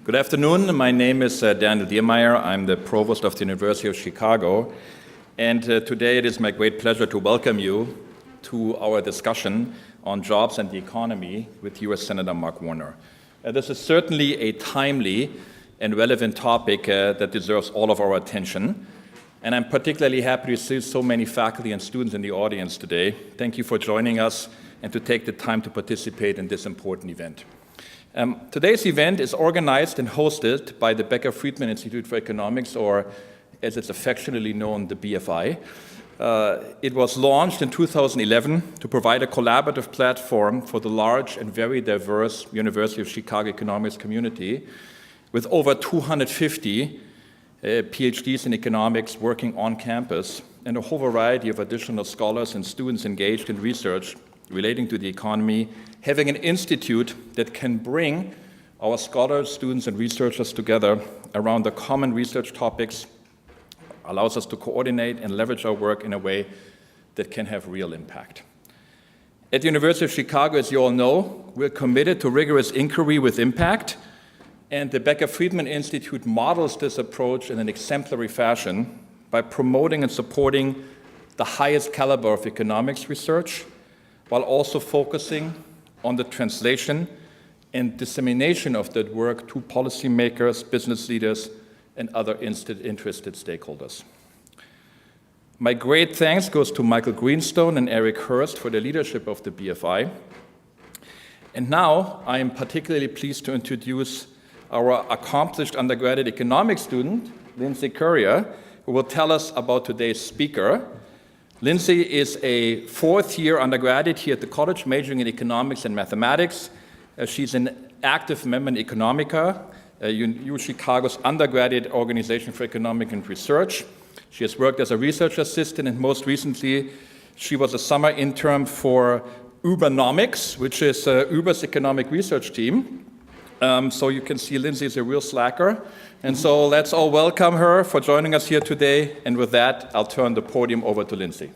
Good afternoon. My name is Daniel Diermeyer. I'm the provost of the University of Chicago. And today it is my great pleasure to welcome you to our discussion on jobs and the economy with U.S. Senator Mark Warner. This is certainly a timely and relevant topic that deserves all of our attention. And I'm particularly happy to see so many faculty and students in the audience today. Thank you for joining us and to take the time to participate in this important event. Today's event is organized and hosted by the Becker Friedman Institute for Economics, or as it's affectionately known, the BFI. It was launched in 2011 to provide a collaborative platform for the large and very diverse University of Chicago economics community with over 250 PhDs in economics working on campus and a whole variety of additional scholars and students engaged in research relating to the economy, having an institute that can bring our scholars, students, and researchers together around the common research topics, allows us to coordinate and leverage our work in a way that can have real impact. At the University of Chicago, as you all know, we're committed to rigorous inquiry with impact, and the Becker Friedman Institute models this approach in an exemplary fashion by promoting and supporting the highest caliber of economics research, while also focusing on the translation and dissemination of that work to policymakers, business leaders, and other interested stakeholders. My great thanks goes to Michael Greenstone and Eric Hurst for their leadership of the BFI. And now I am particularly pleased to introduce our accomplished undergraduate economics student, Lindsay Currier, who will tell us about today's speaker. Lindsay is a fourth-year undergraduate here at the college, majoring in economics and mathematics. She's an active member in Economica, UChicago's undergraduate organization for economic and research. She has worked as a research assistant, and most recently, she was a summer intern for Ubernomics, which is Uber's economic research team. So you can see Lindsay is a real slacker. And so let's all welcome her for joining us here today. And with that, I'll turn the podium over to Lindsay.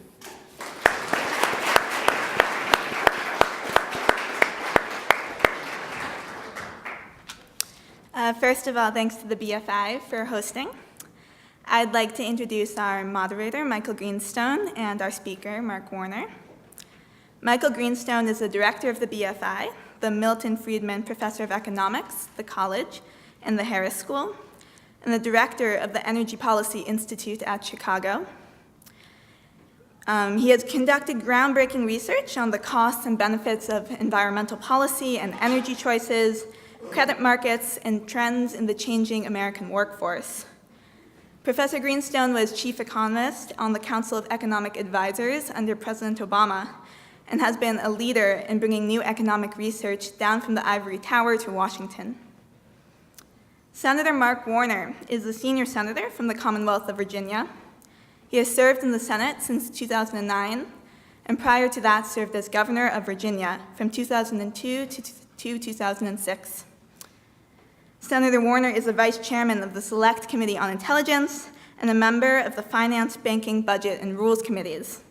First of all, thanks to the BFI for hosting. I'd like to introduce our moderator, Michael Greenstone, and our speaker, Mark Warner. Michael Greenstone is the director of the BFI, the Milton Friedman Professor of Economics, the college, and the Harris School, and the director of the Energy Policy Institute at Chicago. He has conducted groundbreaking research on the costs and benefits of environmental policy and energy choices, credit markets, and trends in the changing American workforce. Professor Greenstone was chief economist on the Council of Economic Advisors under President Obama and has been a leader in bringing new economic research down from the ivory tower to Washington. Senator Mark Warner is the senior senator from the Commonwealth of Virginia. He has served in the Senate since 2009, and prior to that served as governor of Virginia from 2002 to 2006. Senator Warner is the vice chairman of the Select Committee on Intelligence and a member of the Finance, Banking, Budget, and Rules Committees.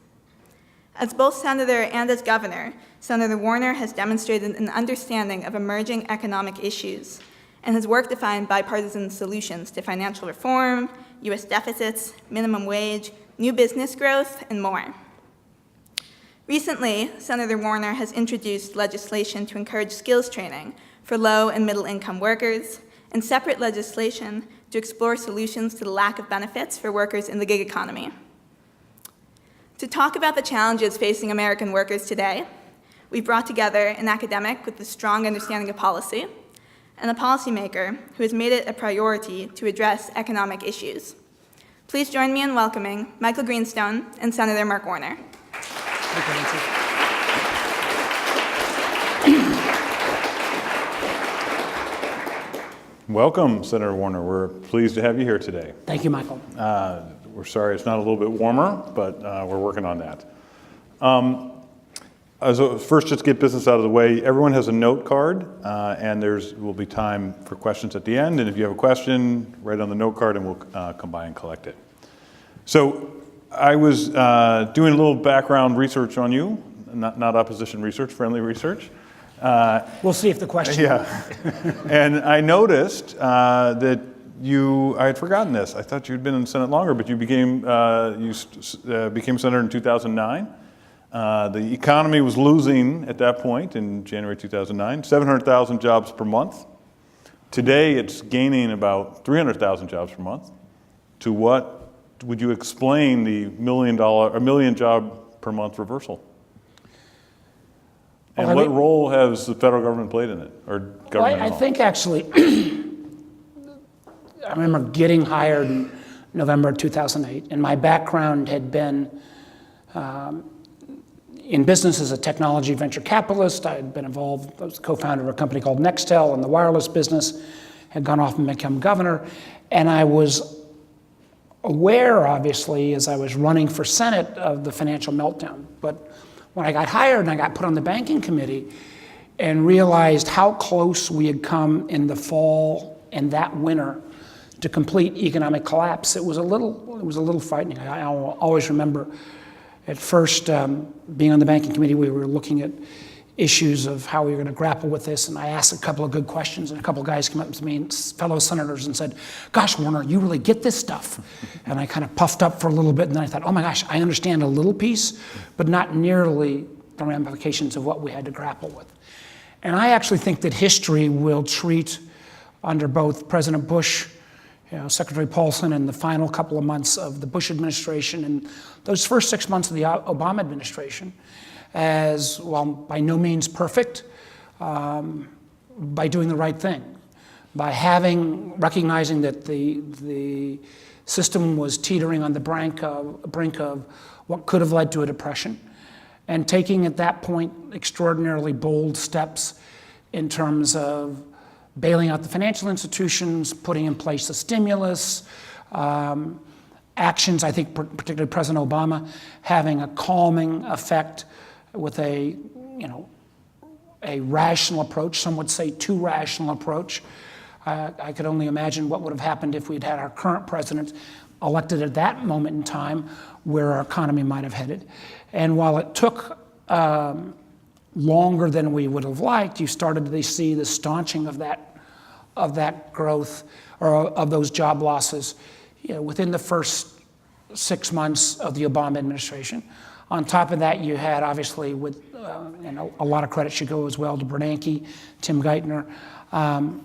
As both senator and as governor, Senator Warner has demonstrated an understanding of emerging economic issues and has worked to find bipartisan solutions to financial reform, U.S. deficits, minimum wage, new business growth, and more. Recently, Senator Warner has introduced legislation to encourage skills training for low and middle-income workers and separate legislation to explore solutions to the lack of benefits for workers in the gig economy. To talk about the challenges facing American workers today, we've brought together an academic with a strong understanding of policy and a policymaker who has made it a priority to address economic issues. Please join me in welcoming Michael Greenstone and Senator Mark Warner. Thank you, Nancy. Welcome, Senator Warner. We're pleased to have you here today. Thank you, Michael. We're sorry it's not a little bit warmer, but we're working on that. First, just to get business out of the way, everyone has a note card, and will be time for questions at the end. And if you have a question, write on the note card, and we'll come by and collect it. So I was doing a little background research on you, not opposition research, friendly research. We'll see if the question. Yeah. And I noticed that I had forgotten this. I thought you'd been in the Senate longer, but you became senator in 2009. The economy was losing at that point in January 2009, 700,000 jobs per month. Today, it's gaining about 300,000 jobs per month. To what would you explain the million job per month reversal? And what role has the federal government played in it, or government? I think actually, I remember getting hired in November 2008, and my background had been in business as a technology venture capitalist. I had been involved, I was co-founder of a company called Nextel in the wireless business, had gone off and become governor, and I was aware, obviously, as I was running for Senate, of the financial meltdown. But when I got hired and I got put on the banking committee and realized how close we had come in the fall and that winter to complete economic collapse, it was a little frightening. I always remember at first being on the banking committee, we were looking at issues of how we were going to grapple with this, and I asked a couple of good questions, and a couple of guys came up to me, fellow senators, and said, "Gosh, Warner, you really get this stuff." And I kind of puffed up for a little bit, and then I thought, oh my gosh, I understand a little piece, but not nearly the ramifications of what we had to grapple with. And I actually think that history will treat, under both President Bush, Secretary Paulson, and the final couple of months of the Bush administration, and those first 6 months of the Obama administration, as, well, by no means perfect, by doing the right thing, by recognizing that the system was teetering on the brink of what could have led to a depression, and taking at that point extraordinarily bold steps in terms of bailing out the financial institutions, putting in place the stimulus, actions, I think particularly President Obama, having a calming effect with a rational approach, some would say too rational approach. I could only imagine what would have happened if we'd had our current president elected at that moment in time, where our economy might have headed. And while it took longer than we would have liked, you started to see the staunching of that growth, or of those job losses, within the first 6 months of the Obama administration. On top of that, you had, obviously, with a lot of credit should go as well to Bernanke, Tim Geithner, on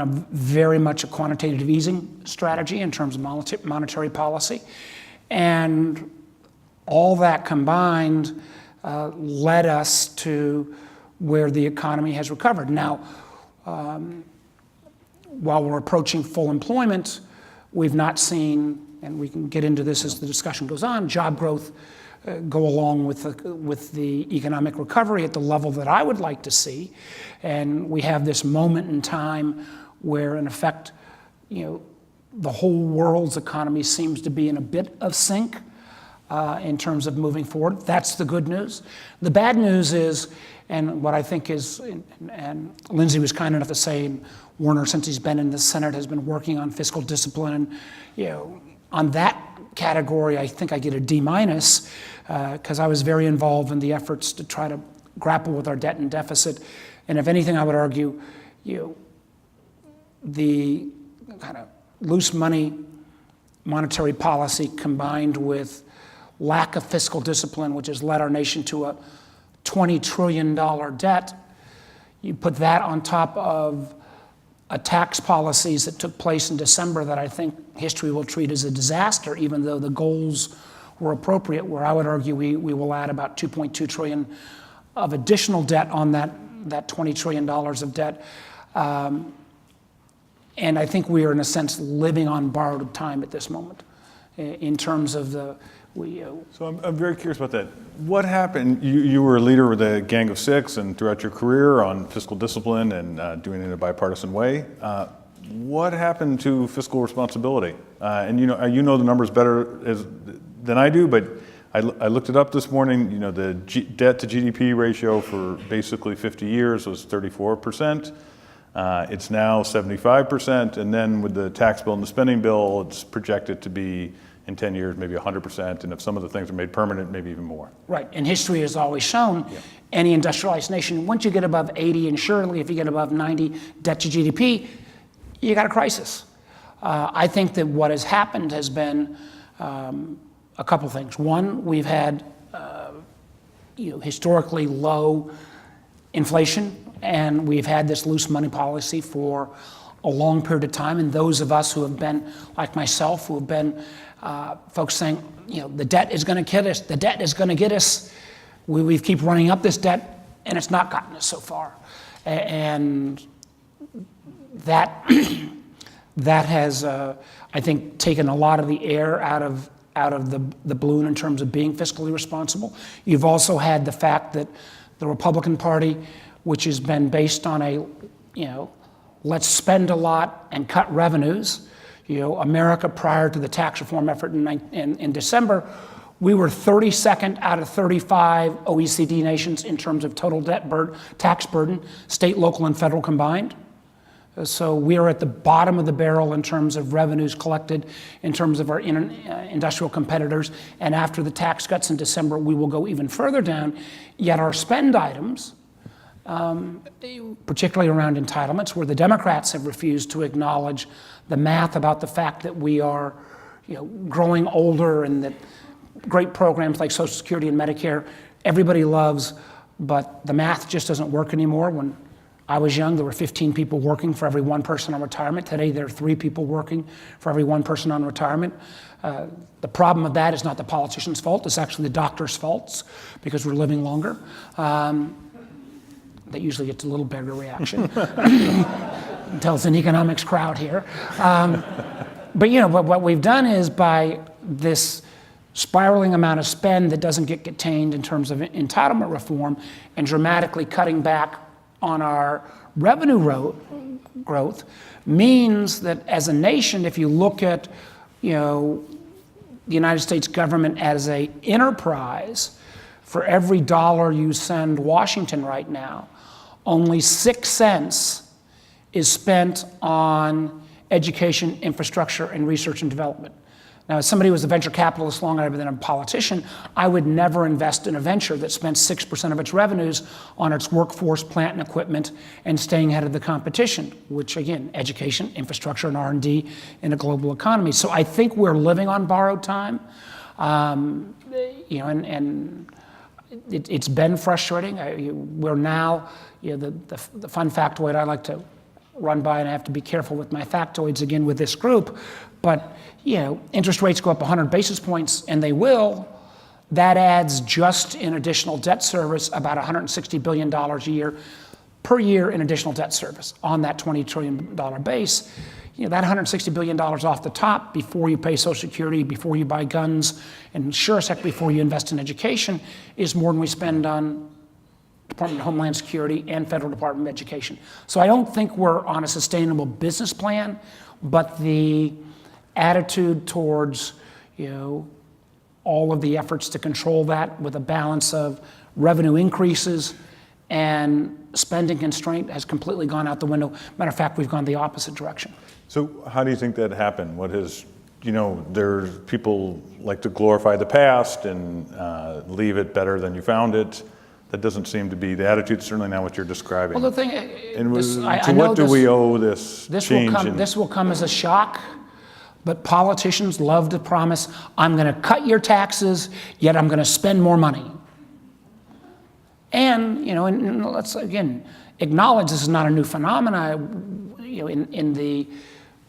a very much a quantitative easing strategy in terms of monetary policy. And all that combined led us to where the economy has recovered. Now, while we're approaching full employment, we've not seen, and we can get into this as the discussion goes on, job growth go along with the economic recovery at the level that I would like to see. And we have this moment in time where, in effect, the whole world's economy seems to be in a bit of sync in terms of moving forward. That's the good news. The bad news is, and what I think is, and Lindsay was kind enough to say, and Warner, since he's been in the Senate, has been working on fiscal discipline. And, on that category, I think I get a D-, because I was very involved in the efforts to try to grapple with our debt and deficit. And if anything, I would argue, the kind of loose money monetary policy combined with lack of fiscal discipline, which has led our nation to a $20 trillion debt, you put that on top of tax policies that took place in December that I think history will treat as a disaster, even though the goals were appropriate, where I would argue we will add about $2.2 trillion of additional debt on that $20 trillion of debt. And I think we are, in a sense, living on borrowed time at this moment in terms of the... So I'm very curious about that. What happened? You were a leader with a Gang of Six and throughout your career on fiscal discipline and doing it in a bipartisan way. What happened to fiscal responsibility? And you know the numbers better than I do, but I looked it up this morning. The debt to GDP ratio for basically 50 years was 34%. It's now 75%, and then with the tax bill and the spending bill, it's projected to be in 10 years, maybe 100%, and if some of the things are made permanent, maybe even more. Right, and history has always shown any industrialized nation, once you get above 80, and surely if you get above 90 debt to GDP, you got a crisis. I think that what has happened has been a couple things. One, we've had historically low inflation, and we've had this loose money policy for a long period of time. And those of us who have been, like myself, who have been folks saying, the debt is going to get us, the debt is going to get us. We keep running up this debt, and it's not gotten us so far. And that that has, I think, taken a lot of the air out of the balloon in terms of being fiscally responsible. You've also had the fact that the Republican Party, which has been based on a, let's spend a lot and cut revenues. America, prior to the tax reform effort in December, we were 32nd out of 35 OECD nations in terms of total tax burden, state, local, and federal combined. So we are at the bottom of the barrel in terms of revenues collected, in terms of our industrial competitors. And after the tax cuts in December, we will go even further down. Yet our spend items, particularly around entitlements, where the Democrats have refused to acknowledge the math about the fact that we are growing older, and that great programs like Social Security and Medicare everybody loves, but the math just doesn't work anymore. When I was young, there were 15 people working for every one person on retirement. Today, there are 3 people working for every one person on retirement. The problem of that is not the politician's fault. It's actually the doctor's faults, because we're living longer. That usually gets a little bigger reaction. Until it's an economics crowd here. But what we've done is, by this spiraling amount of spend that doesn't get contained in terms of entitlement reform, and dramatically cutting back on our revenue growth, means that as a nation, if you look at the United States government as an enterprise, for every dollar you send Washington right now, only 6 cents is spent on education, infrastructure, and research and development. Now, as somebody who was a venture capitalist longer than a politician, I would never invest in a venture that spent 6% of its revenues on its workforce, plant, and equipment, and staying ahead of the competition, which, again, education, infrastructure, and R&D in a global economy. So I think we're living on borrowed time, and it's been frustrating. We're now, the fun factoid I like to run by, and I have to be careful with my factoids again with this group, but interest rates go up 100 basis points, and they will. That adds, just in additional debt service, about $160 billion a year per year in additional debt service on that $20 trillion base. That $160 billion off the top, before you pay Social Security, before you buy guns, and sure as heck before you invest in education, is more than we spend on Department of Homeland Security and Federal Department of Education. So I don't think we're on a sustainable business plan, but the attitude towards all of the efforts to control that with a balance of revenue increases and spending constraint has completely gone out the window. Matter of fact, we've gone the opposite direction. So how do you think that happened? What has, there's people like to glorify the past and leave it better than you found it. That doesn't seem to be the attitude, certainly not what you're describing. Well, the thing, to what do we owe this change? This will come as a shock, but politicians love to promise, I'm going to cut your taxes, yet I'm going to spend more money. And, and let's, again, acknowledge this is not a new phenomenon. In the,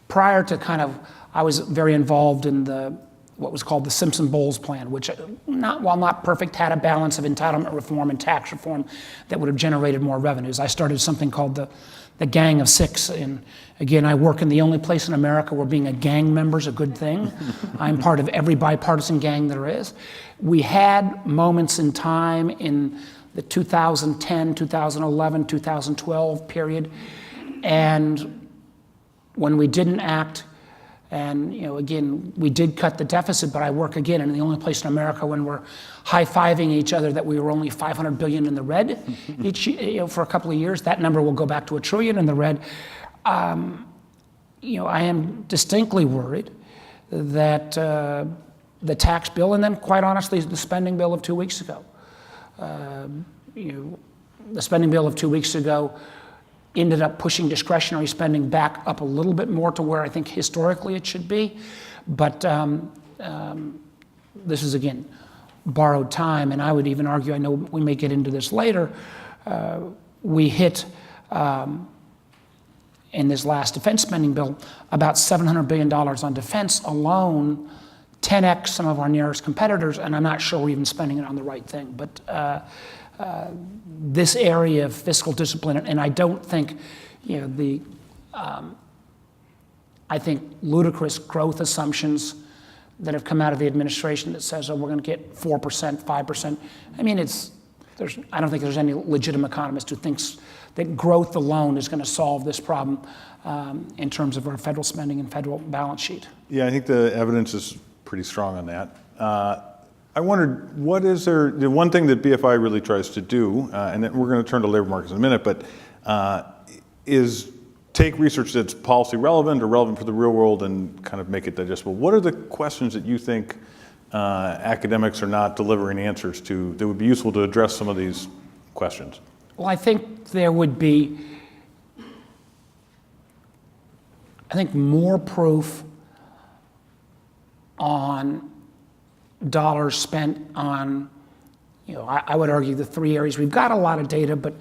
prior to I was very involved in what was called the Simpson-Bowles plan, which, while not perfect, had a balance of entitlement reform and tax reform that would have generated more revenues. I started something called the Gang of Six, and again, I work in the only place in America where being a gang member is a good thing. I'm part of every bipartisan gang there is. We had moments in time in the 2010, 2011, 2012 period, and when we didn't act, and again, we did cut the deficit, but I work again in the only place in America when we're high-fiving each other that we were only $500 billion in the red for a couple of years. That number will go back to $1 trillion in the red. I am distinctly worried that the tax bill, and then quite honestly, the spending bill of 2 weeks ago. The spending bill of 2 weeks ago ended up pushing discretionary spending back up a little bit more to where I think historically it should be. But this is, again, borrowed time, and I would even argue, I know we may get into this later, we hit, in this last defense spending bill, about $700 billion on defense alone, 10x some of our nearest competitors, and I'm not sure we're even spending it on the right thing. But this area of fiscal discipline, and I don't think, I think ludicrous growth assumptions that have come out of the administration that says, oh, we're going to get 4%, 5%. I mean, I don't think there's any legitimate economist who thinks that growth alone is going to solve this problem in terms of our federal spending and federal balance sheet. Yeah, I think the evidence is pretty strong on that. I wondered, the one thing that BFI really tries to do, and then we're going to turn to labor markets in a minute, but is take research that's policy relevant or relevant for the real world and kind of make it digestible. What are the questions that you think academics are not delivering answers to that would be useful to address some of these questions? Well, I think there would be, more proof on dollars spent on, I would argue the three areas. We've got a lot of data, but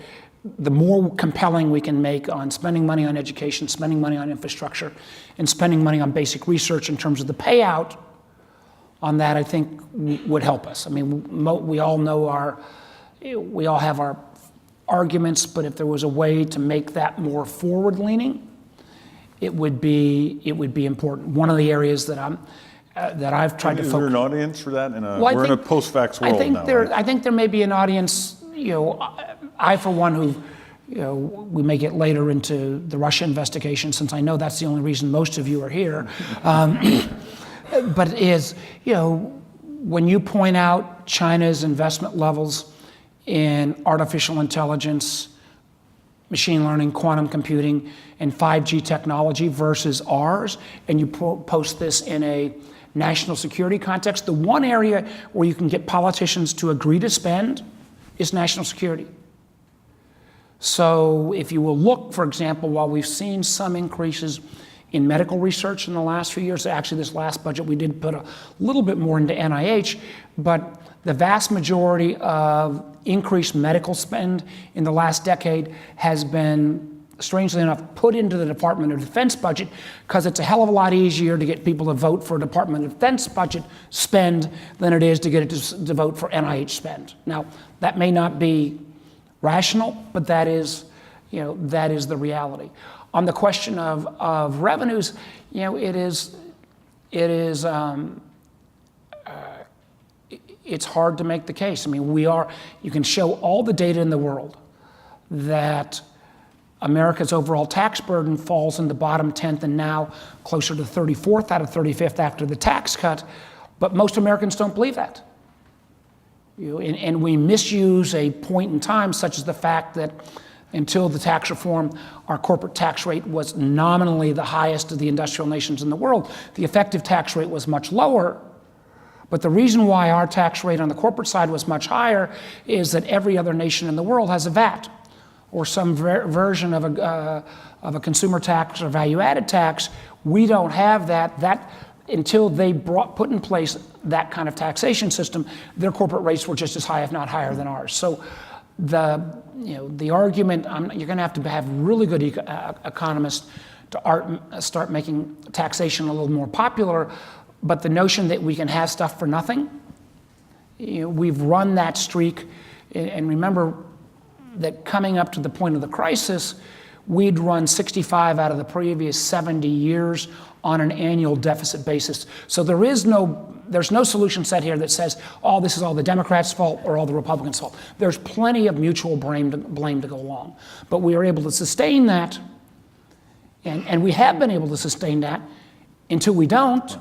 the more compelling we can make on spending money on education, spending money on infrastructure, and spending money on basic research in terms of the payout on that, I think would help us. I mean, we all know we all have our arguments, but if there was a way to make that more forward-leaning, it would be important. One of the areas that I've tried to focus. Is there an audience for that? We're in a post-facts world now. Right? I think there may be an audience. I, for one, we may get later into the Russia investigation, since I know that's the only reason most of you are here. But when you point out China's investment levels in artificial intelligence, machine learning, quantum computing, and 5G technology versus ours, and you post this in a national security context, the one area where you can get politicians to agree to spend is national security. So if you will look, for example, while we've seen some increases in medical research in the last few years, actually this last budget we did put a little bit more into NIH, but the vast majority of increased medical spend in the last decade has been, strangely enough, put into the Department of Defense budget, because it's a hell of a lot easier to get people to vote for Department of Defense budget spend than it is to get it to vote for NIH spend. Now, that may not be rational, but that is the reality. On the question of revenues, it's hard to make the case. I mean, you can show all the data in the world that America's overall tax burden falls in the bottom 10th and now closer to 34th out of 35th after the tax cut, but most Americans don't believe that. And we misuse a point in time, such as the fact that until the tax reform, our corporate tax rate was nominally the highest of the industrial nations in the world. The effective tax rate was much lower. But the reason why our tax rate on the corporate side was much higher is that every other nation in the world has a VAT or some version of a consumer tax or value-added tax. We don't have that. Until they put in place that kind of taxation system, their corporate rates were just as high, if not higher, than ours. So the argument, you're going to have really good economists to start making taxation a little more popular, but the notion that we can have stuff for nothing, we've run that streak, and remember that coming up to the point of the crisis, we'd run 65 out of the previous 70 years on an annual deficit basis. So there's no solution set here that says, oh, this is all the Democrats' fault or all the Republicans' fault. There's plenty of mutual blame to go along. But we are able to sustain that, and we have been able to sustain that until we don't.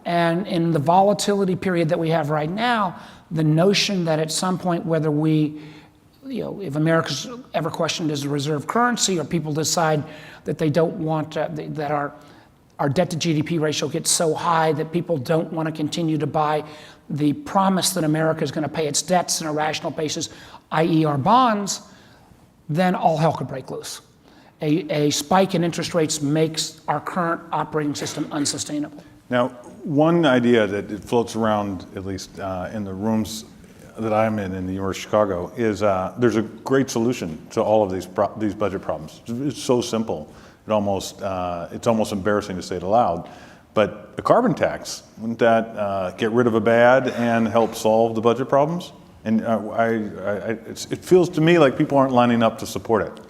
And in the volatility period that we have right now, the notion that at some point, whether if America's ever questioned as a reserve currency, or people decide that they don't want, that our our debt to GDP ratio gets so high that people don't want to continue to buy the promise that America is going to pay its debts on a rational basis, i.e. our bonds, then all hell could break loose. A spike in interest rates makes our current operating system unsustainable. Now, one idea that it floats around, at least in the rooms that I'm in the University of Chicago, is there's a great solution to all of these budget problems. It's so simple. It's almost embarrassing to say it aloud. But a carbon tax, wouldn't that get rid of a bad and help solve the budget problems? And it feels to me like people aren't lining up to support it.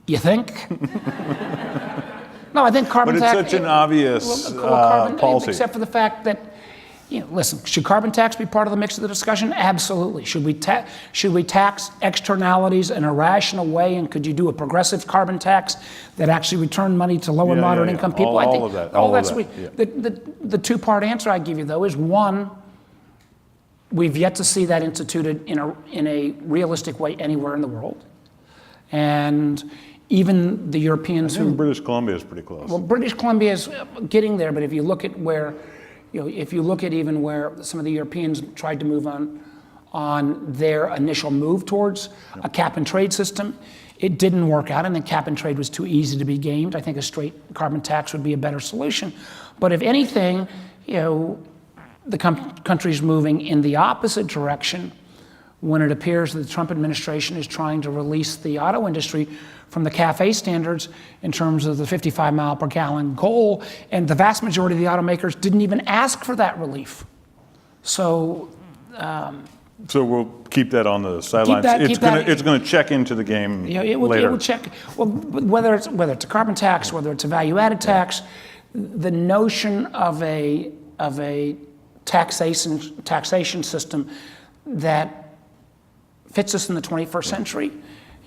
You think? No, I think carbon tax. But it's such an obvious policy. Except for the fact that, listen, should carbon tax be part of the mix of the discussion? Absolutely. Should we tax externalities in a rational way? And could you do a progressive carbon tax that actually returned money to low and moderate income people? All of that. The two-part answer I give you, though, is one, we've yet to see that instituted in a realistic way anywhere in the world. And even the Europeans I think British Columbia is pretty close. Well, British Columbia is getting there, but if you look at where, if you look at even where some of the Europeans tried to move on their initial move towards a cap and trade system, it didn't work out, and the cap and trade was too easy to be gamed. I think a straight carbon tax would be a better solution. But if anything, the country's moving in the opposite direction when it appears that the Trump administration is trying to release the auto industry from the CAFE standards in terms of the 55 mile per gallon goal, and the vast majority of the automakers didn't even ask for that relief. So we'll keep that on the sidelines. It's going to check into the game later. It will check. Well, whether it's a carbon tax, whether it's a value-added tax, the notion of a taxation system that fits us in the 21st century,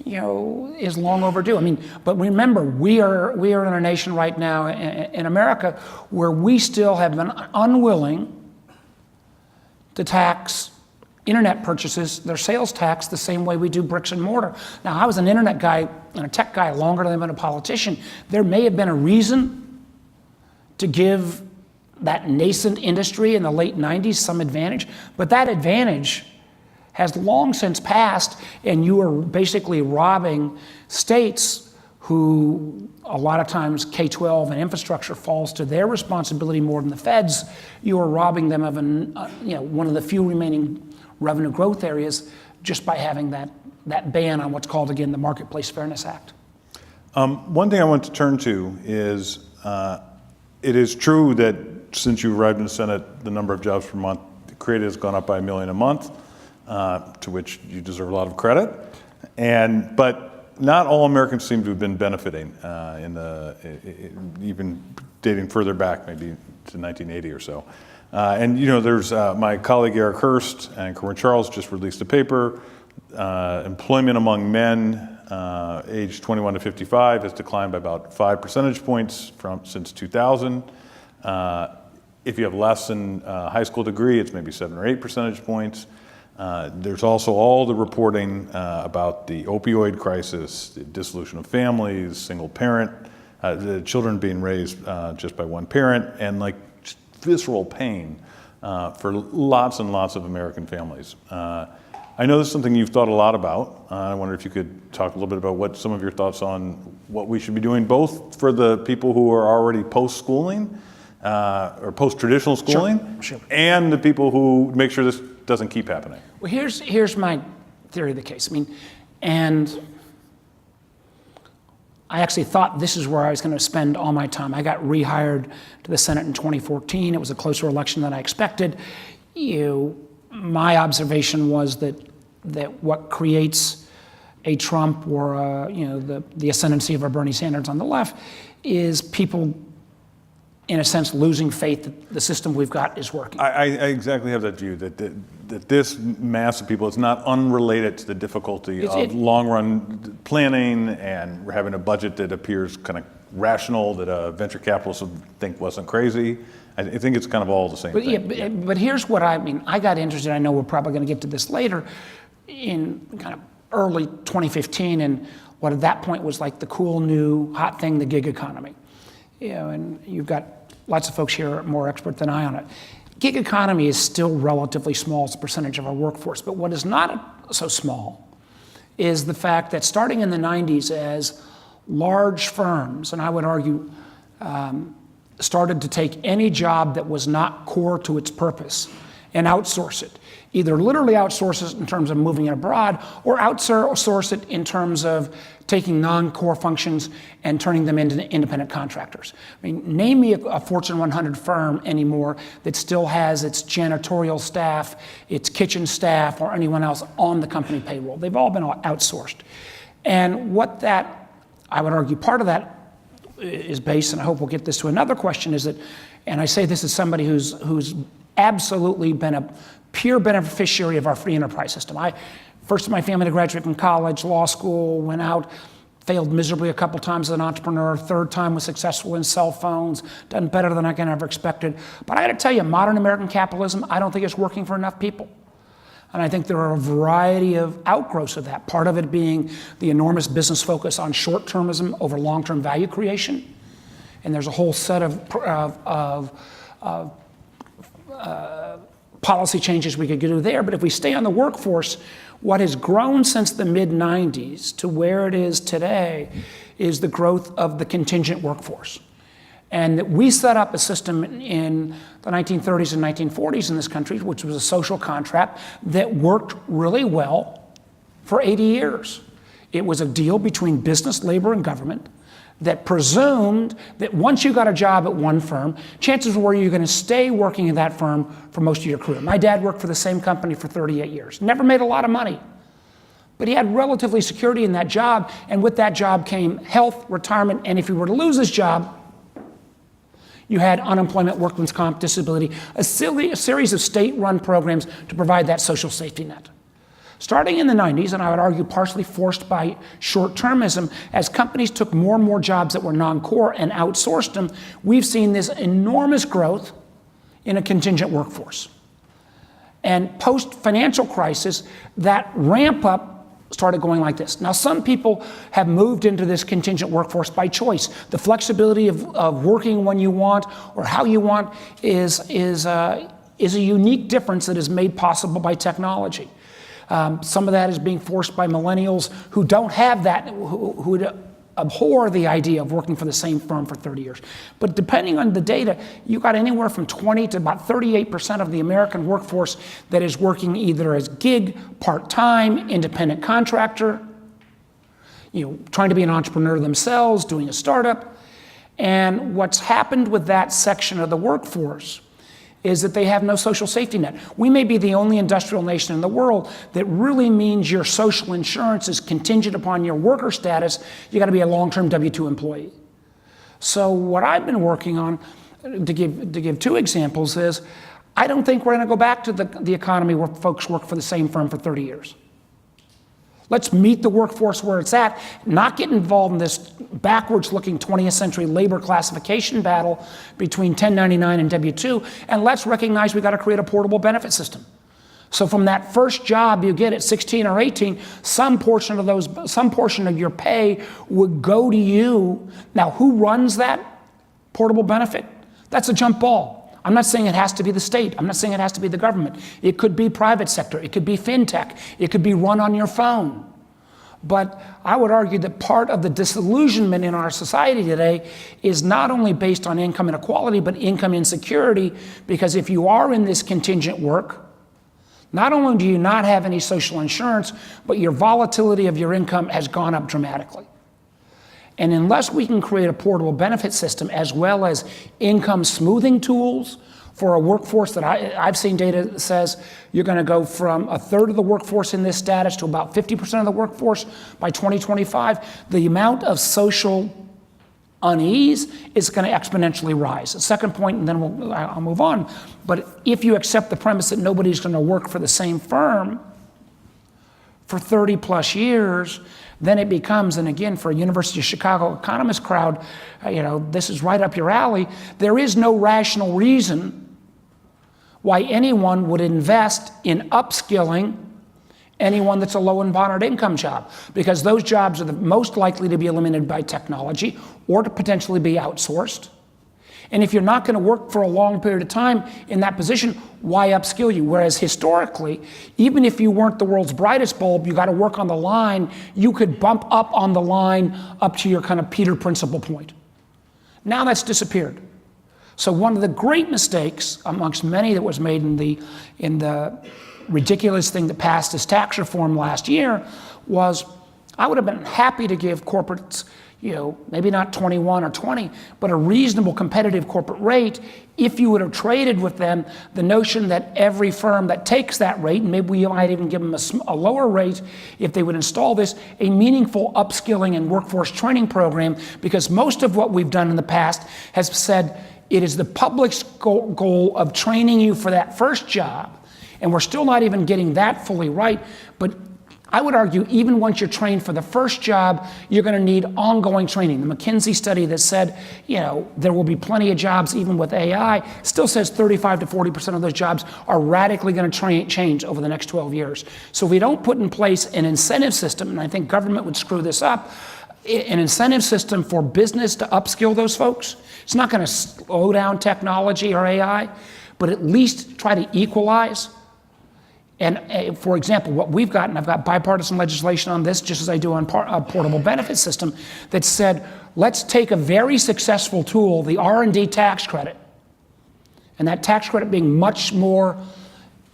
is long overdue. I mean, but remember, we are in a nation right now in America where we still have been unwilling to tax internet purchases, their sales tax, the same way we do bricks and mortar. Now, I was an internet guy and a tech guy longer than I've been a politician. There may have been a reason to give that nascent industry in the late 90s some advantage, but that advantage has long since passed, and you are basically robbing states who a lot of times K-12 and infrastructure falls to their responsibility more than the feds. You are robbing them of one of the few remaining revenue growth areas just by having that ban on what's called, again, the Marketplace Fairness Act. One thing I want to turn to is it is true that since you arrived in the Senate, the number of jobs per month created has gone up by 1 million a month. To which you deserve a lot of credit, but not all Americans seem to have been benefiting even dating further back, maybe to 1980 or so. There's my colleague Eric Hurst and Corinne Charles just released a paper. Employment among men aged 21 to 55 has declined by about 5 percentage points since 2000. If you have less than a high school degree, it's maybe 7 or 8 percentage points. There's also all the reporting about the opioid crisis, the dissolution of families, single parent, the children being raised just by one parent, and just visceral pain for lots and lots of American families. I know this is something you've thought a lot about. I wonder if you could talk a little bit about what some of your thoughts on what we should be doing, both for the people who are already post-schooling or post-traditional schooling, Sure. and the people who make sure this doesn't keep happening. Well, here's my theory of the case. And I actually thought this is where I was going to spend all my time. I got rehired to the Senate in 2014. It was a closer election than I expected. My observation was that what creates a Trump or the ascendancy of a Bernie Sanders on the left is people, in a sense, losing faith that the system we've got is working. I exactly have that view, that this mass of people is not unrelated to the difficulty of long-run planning and having a budget that appears kind of rational, that a venture capitalist would think wasn't crazy. I think it's kind of all the same thing. But here's what I got interested, I know we're probably going to get to this later, in kind of early 2015 in what at that point was like the cool new hot thing, the gig economy. And you've got lots of folks here more expert than I on it. Gig economy is still relatively small as a percentage of our workforce, but what is not so small is the fact that starting in the 90s as large firms, and I would argue started to take any job that was not core to its purpose and outsource it. Either literally outsource it in terms of moving it abroad, or outsource it in terms of taking non-core functions and turning them into independent contractors. I mean, name me a Fortune 100 firm anymore that still has its janitorial staff, its kitchen staff, or anyone else on the company payroll. They've all been outsourced. And what that, I would argue, part of that is based, and I hope we'll get this to another question, is that, and I say this as somebody who's absolutely been a pure beneficiary of our free enterprise system. First in my family to graduate from college, law school, went out, failed miserably a couple times as an entrepreneur, third time was successful in cell phones, done better than I can ever expected. But I gotta tell you, modern American capitalism, I don't think it's working for enough people. And I think there are a variety of outgrowths of that, part of it being the enormous business focus on short-termism over long-term value creation. And there's a whole set of policy changes we could do there. But if we stay on the workforce, what has grown since the mid-90s to where it is today is the growth of the contingent workforce. And that we set up a system in the 1930s and 1940s in this country, which was a social contract that worked really well for 80 years. It was a deal between business, labor, and government that presumed that once you got a job at one firm, chances were you're going to stay working at that firm for most of your career. My dad worked for the same company for 38 years. Never made a lot of money, but he had relatively security in that job, and with that job came health, retirement, and if he were to lose his job, you had unemployment, workman's comp, disability, a series of state-run programs to provide that social safety net. Starting in the 90s, and I would argue partially forced by short-termism, as companies took more and more jobs that were non-core and outsourced them, we've seen this enormous growth in a contingent workforce. And post-financial crisis, that ramp up started going like this. Now, some people have moved into this contingent workforce by choice. The flexibility of working when you want or how you want is a unique difference that is made possible by technology. Some of that is being forced by millennials who don't have that, who abhor the idea of working for the same firm for 30 years. But depending on the data, you got anywhere from 20 to about 38% of the American workforce that is working either as gig, part-time, independent contractor, trying to be an entrepreneur themselves, doing a startup. And what's happened with that section of the workforce is that they have no social safety net. We may be the only industrial nation in the world that really means your social insurance is contingent upon your worker status. You got to be a long-term W-2 employee. So what I've been working on, to give two examples, is I don't think we're going to go back to the economy where folks work for the same firm for 30 years. Let's meet the workforce where it's at, not get involved in this backwards-looking 20th century labor classification battle between 1099 and W-2, and let's recognize we got to create a portable benefit system. So from that first job you get at 16 or 18, some portion of your pay would go to you. Now, who runs that portable benefit? That's a jump ball. I'm not saying it has to be the state. I'm not saying it has to be the government. It could be private sector. It could be fintech. It could be run on your phone. But I would argue that part of the disillusionment in our society today is not only based on income inequality, but income insecurity, because if you are in this contingent work, not only do you not have any social insurance, but your volatility of your income has gone up dramatically. And unless we can create a portable benefit system as well as income smoothing tools for a workforce that I've seen data that says you're going to go from a third of the workforce in this status to about 50% of the workforce by 2025, the amount of social unease is going to exponentially rise. The second point, and then I'll move on, but if you accept the premise that nobody's going to work for the same firm for 30 plus years, then it becomes, and again, for a University of Chicago economist crowd, this is right up your alley. There is no rational reason why anyone would invest in upskilling anyone that's a low and moderate income job, because those jobs are the most likely to be eliminated by technology or to potentially be outsourced. And if you're not going to work for a long period of time in that position, why upskill you? Whereas historically, even if you weren't the world's brightest bulb, you got to work on the line, you could bump up on the line up to your kind of Peter Principle point. Now that's disappeared. So one of the great mistakes amongst many that was made in the ridiculous thing that passed as tax reform last year was, I would have been happy to give corporates, maybe not 21 or 20, but a reasonable competitive corporate rate if you would have traded with them the notion that every firm that takes that rate, and maybe we might even give them a lower rate if they would install this, a meaningful upskilling and workforce training program, because most of what we've done in the past has said it is the public's goal of training you for that first job, and we're still not even getting that fully right, but I would argue even once you're trained for the first job, you're going to need ongoing training. The McKinsey study that said, there will be plenty of jobs even with AI still says 35 to 40% of those jobs are radically going to change over the next 12 years. So if we don't put in place an incentive system, and I think government would screw this up, an incentive system for business to upskill those folks, it's not going to slow down technology or AI, but at least try to equalize. And for example, what we've got, and I've got bipartisan legislation on this, just as I do on a portable benefit system, that said, let's take a very successful tool, the R&D tax credit, and that tax credit being much more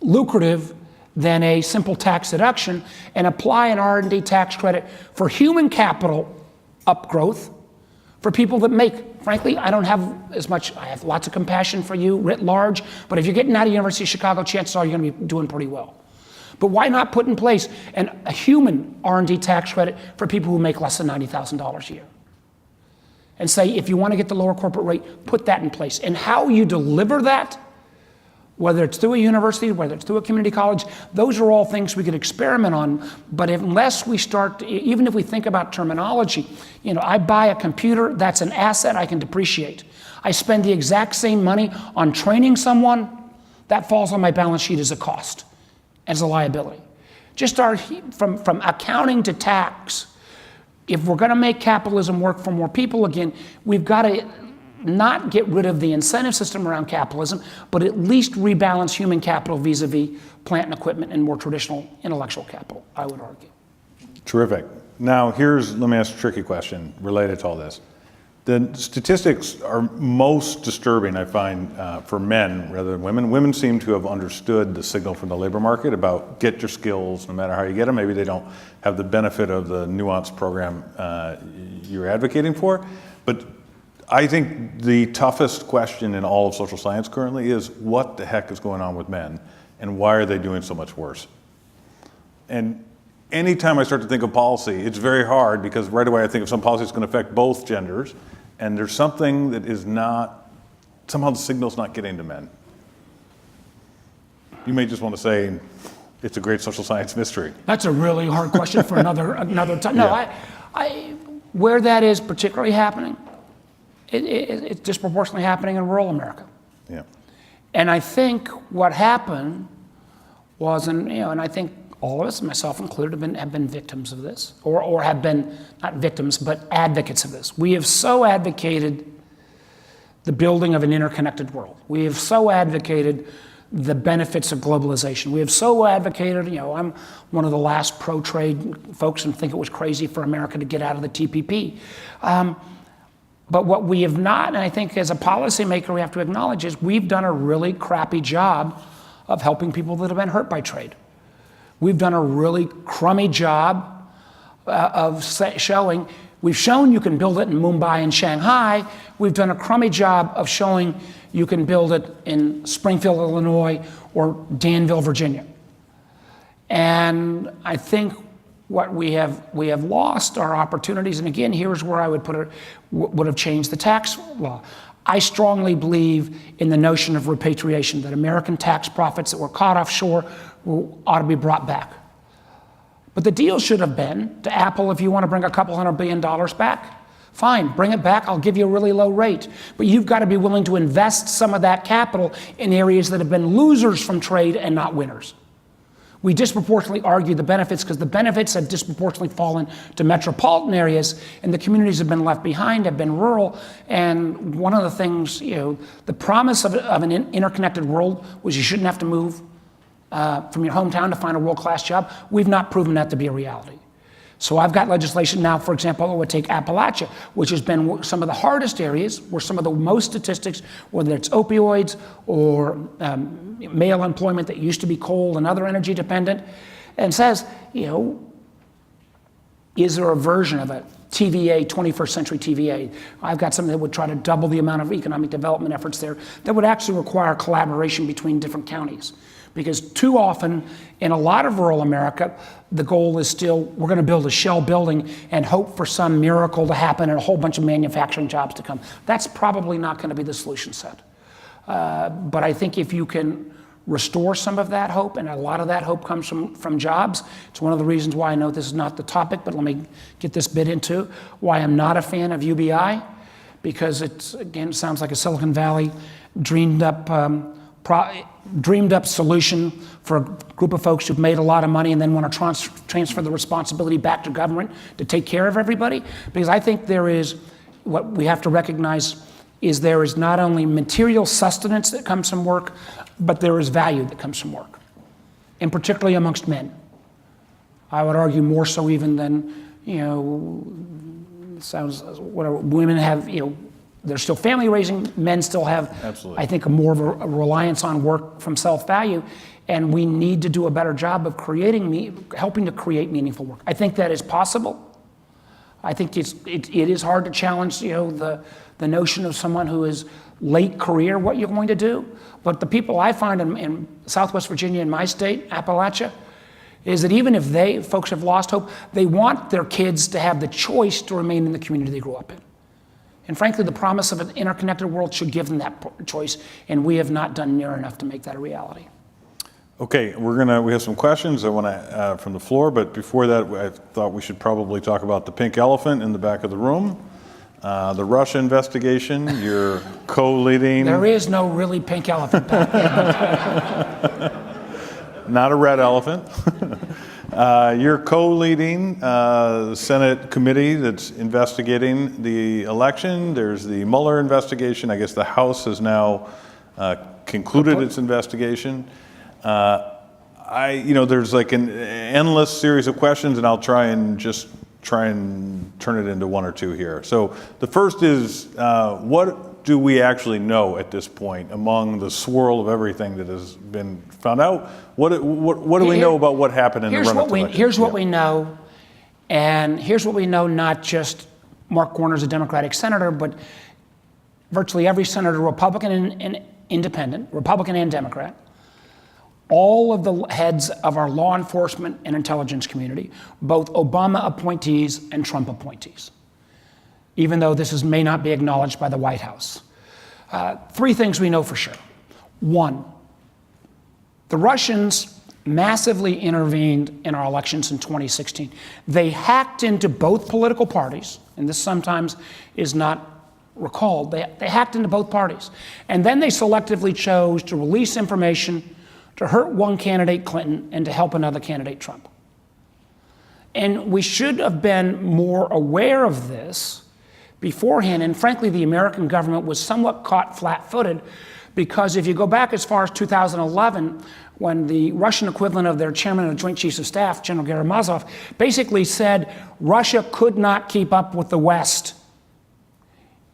lucrative than a simple tax deduction, and apply an R&D tax credit for human capital upgrowth for people that make. Frankly, I don't have as much, I have lots of compassion for you writ large, but if you're getting out of University of Chicago, chances are you're going to be doing pretty well. But why not put in place a human R&D tax credit for people who make less than $90,000 a year? And say, if you want to get the lower corporate rate, put that in place. And how you deliver that, whether it's through a university, whether it's through a community college, those are all things we could experiment on. But unless we start, even if we think about terminology, I buy a computer, that's an asset I can depreciate. I spend the exact same money on training someone, that falls on my balance sheet as a cost, as a liability. Just from accounting to tax, if we're going to make capitalism work for more people again, we've got to not get rid of the incentive system around capitalism, but at least rebalance human capital vis-a-vis plant and equipment and more traditional intellectual capital, I would argue. Terrific. Now let me ask a tricky question related to all this. The statistics are most disturbing, I find, for men rather than women. Women seem to have understood the signal from the labor market about get your skills no matter how you get them. Maybe they don't have the benefit of the nuanced program you're advocating for, but I think the toughest question in all of social science currently is what the heck is going on with men and why are they doing so much worse? And anytime I start to think of policy, it's very hard because right away I think of some policy that's going to affect both genders, and there's something that is not, somehow the signal's not getting to men. You may just want to say it's a great social science mystery. That's a really hard question for another time. No, yeah. Where that is particularly happening, it's disproportionately happening in rural America. Yeah. And I think what happened was, and I think all of us, myself included, have been victims of this, or have been, not victims, but advocates of this. We have so advocated the building of an interconnected world. We have so advocated the benefits of globalization. We have so advocated, I'm one of the last pro-trade folks and think it was crazy for America to get out of the TPP. But what we have not, and I think as a policymaker we have to acknowledge, is we've done a really crappy job of helping people that have been hurt by trade. We've done a really crummy job of showing, we've shown you can build it in Mumbai and Shanghai. We've done a crummy job of showing you can build it in Springfield, Illinois, or Danville, Virginia. And I think what we have lost are opportunities, and again, here's where I would put it, would have changed the tax law. I strongly believe in the notion of repatriation, that American tax profits that were caught offshore ought to be brought back. But the deal should have been to Apple, if you want to bring a couple $100 billion back, fine, bring it back, I'll give you a really low rate. But you've got to be willing to invest some of that capital in areas that have been losers from trade and not winners. We disproportionately argue the benefits because the benefits have disproportionately fallen to metropolitan areas, and the communities have been left behind, have been rural. And one of the things, the promise of an interconnected world was you shouldn't have to move from your hometown to find a world-class job. We've not proven that to be a reality. So I've got legislation now, for example, that would take Appalachia, which has been some of the hardest areas, where some of the most statistics, whether it's opioids or male employment that used to be coal and other energy dependent, and says, is there a version of a TVA, 21st century TVA? I've got something that would try to double the amount of economic development efforts there that would actually require collaboration between different counties. Because too often, in a lot of rural America, the goal is still, we're going to build a shell building and hope for some miracle to happen and a whole bunch of manufacturing jobs to come. That's probably not going to be the solution set. But I think if you can restore some of that hope, and a lot of that hope comes from jobs. It's one of the reasons why I know this is not the topic, but let me get this bit into why I'm not a fan of UBI, because it sounds like a Silicon Valley dreamed up solution for a group of folks who've made a lot of money and then want to transfer the responsibility back to government to take care of everybody. Because I think what we have to recognize is there is not only material sustenance that comes from work, but there is value that comes from work, and particularly amongst men. I would argue more so even than, women have, they're still family raising, men still have, Absolutely. I think, more of a reliance on work from self-value, and we need to do a better job of helping to create meaningful work. I think that is possible. I think it is hard to challenge, the notion of someone who is late career, what you're going to do. But the people I find in Southwest Virginia, in my state, Appalachia, is that even if folks have lost hope, they want their kids to have the choice to remain in the community they grew up in. And frankly, the promise of an interconnected world should give them that choice, and we have not done near enough to make that a reality. Okay, we have some questions I want to from the floor, but before that, I thought we should probably talk about the pink elephant in the back of the room, the Russia investigation. You're co-leading. There is no really pink elephant back there. Not a red elephant. You're co-leading the Senate committee that's investigating the election. There's the Mueller investigation. I guess the House has now concluded its investigation. There's like an endless series of questions, and I'll try and turn it into one or two here. So the first is, what do we actually know at this point among the swirl of everything that has been found out? What do we know about what happened in the run-up to election? Here's what we know, and here's what we know, not just Mark Warner's a Democratic senator, but virtually every senator, Republican and independent, Republican and Democrat, all of the heads of our law enforcement and intelligence community, both Obama appointees and Trump appointees, even though this may not be acknowledged by the White House. Three things we know for sure. One, the Russians massively intervened in our elections in 2016. They hacked into both political parties, and this sometimes is not recalled. They hacked into both parties. And then they selectively chose to release information to hurt one candidate, Clinton, and to help another candidate, Trump. And we should have been more aware of this beforehand, and frankly, the American government was somewhat caught flat-footed, because if you go back as far as 2011, when the Russian equivalent of their chairman of the Joint Chiefs of Staff, General Geramazov, basically said Russia could not keep up with the West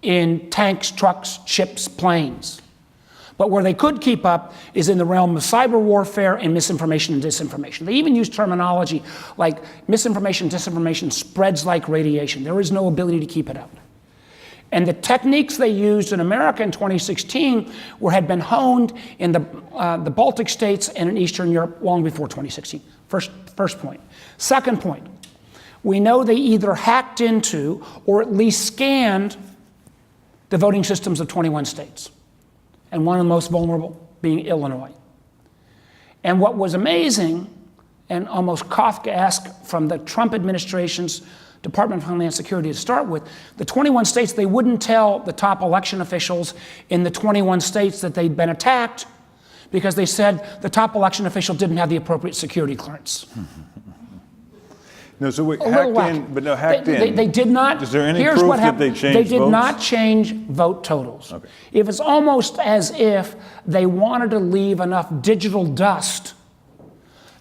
in tanks, trucks, ships, planes. But where they could keep up is in the realm of cyber warfare and misinformation and disinformation. They even use terminology like misinformation, disinformation spreads like radiation. There is no ability to keep it up. And the techniques they used in America in 2016 had been honed in the Baltic states and in Eastern Europe long before 2016. First point. Second point, we know they either hacked into or at least scanned the voting systems of 21 states, and one of the most vulnerable being Illinois. And what was amazing and almost Kafkaesque from the Trump administration's Department of Homeland Security to start with, the 21 states, they wouldn't tell the top election officials in the 21 states that they'd been attacked, because they said the top election official didn't have the appropriate security clearance. No, so wait, A little hacked in, wacky. but no, hacked in. They did not. Is there any here's proof what that happened. they changed They did votes? not change vote totals. Okay. It was almost as if they wanted to leave enough digital dust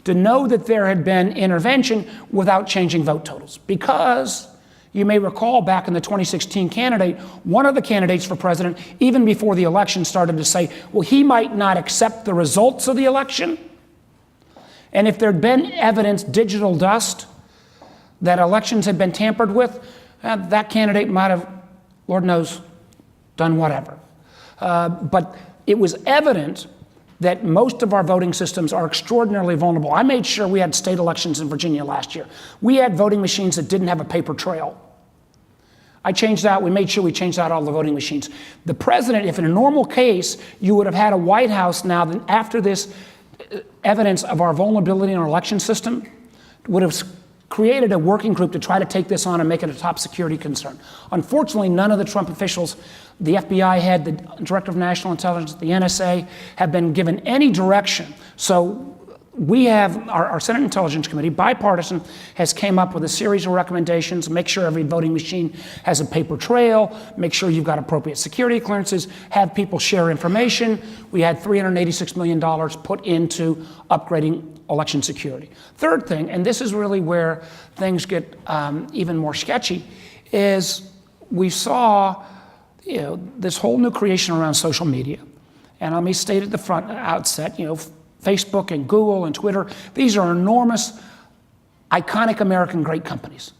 to know that there had been intervention without changing vote totals. Because you may recall back in the 2016 candidate, one of the candidates for president, even before the election, started to say, well, he might not accept the results of the election. And if there'd been evidence, digital dust, that elections had been tampered with, that candidate might have, Lord knows, done whatever. But it was evident that most of our voting systems are extraordinarily vulnerable. I made sure we had state elections in Virginia last year. We had voting machines that didn't have a paper trail. I changed that. We made sure we changed out all the voting machines. The president, if in a normal case, you would have had a White House now that after this evidence of our vulnerability in our election system, would have created a working group to try to take this on and make it a top security concern. Unfortunately, none of the Trump officials, the FBI head, the Director of National Intelligence, the NSA, have been given any direction. So we have, our Senate Intelligence Committee, bipartisan, has came up with a series of recommendations, make sure every voting machine has a paper trail, make sure you've got appropriate security clearances, have people share information. We had $386 million put into upgrading election security. Third thing, and this is really where things get even more sketchy, is we saw this whole new creation around social media. And let me state at the outset, Facebook and Google and Twitter, these are enormous, iconic American great companies.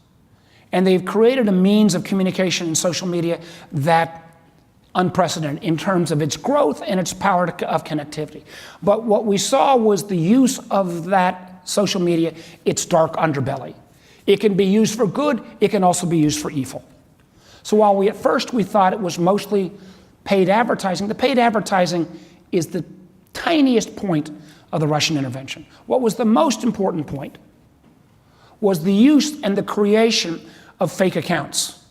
And they've created a means of communication in social media that unprecedented in terms of its growth and its power of connectivity. But what we saw was the use of that social media, its dark underbelly. It can be used for good, it can also be used for evil. So while at first we thought it was mostly paid advertising, the paid advertising is the tiniest point of the Russian intervention. What was the most important point was the use and the creation of fake accounts.